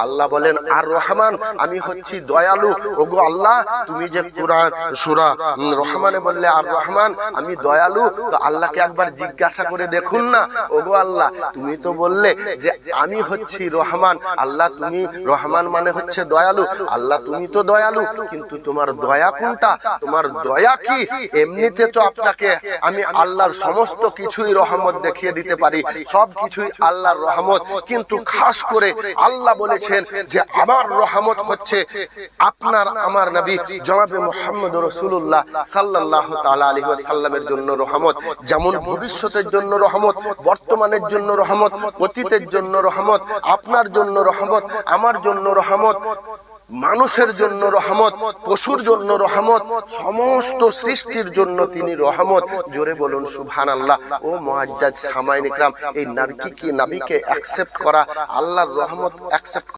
আল্লাহ বলেন আর রহমান, আমি হচ্ছি দয়ালু। ওগো আল্লাহ, তুমি যে কুরআন সূরা রহমানে বললে আর রহমান, আমি দয়ালু, তো আল্লাহকে একবার জিজ্ঞাসা করে দেখুন না, ওগো আল্লাহ তুমি তো বললে যে আমি হচ্ছি রহমান, আল্লাহ তুমি রহমান মানে হচ্ছে দয়ালু, আল্লাহ তুমি তো দয়ালু, কিন্তু তোমার দয়া কোনটা, তোমার দয়া কি? এমনিতে তো আপনাকে আমি আল্লাহর সমস্ত কিছুই রহমত দেখিয়ে দিতে পারি, সব কিছুই আল্লাহর রহমত, কিন্তু খাস করে আল্লাহ বলেছেন যে আমার রহমত হচ্ছে আপনার আমার নবী জনাবে মুহাম্মদ রাসূলুল্লাহ সাল্লাল্লাহু তাআলা আলাইহি ওয়াসাল্লামের জন্য রহমত। যেমন ভবিষ্যতের জন্য রহমত, বর্তমানের জন্য রহমত, অতীতের জন্য রহমত, আপনার জন্য রহমত, আমার জন্য রহমত, মানুষের জন্য রহমত, পশুর জন্য রহমত, সমস্ত সৃষ্টির জন্য তিনি রহমত। জোরে বলুন সুবহানাল্লাহ। ও মুআজ্জাজ সামাইন ইকরাম, এই নবীকে অ্যাকসেপ্ট করা, আল্লাহর রহমত অ্যাকসেপ্ট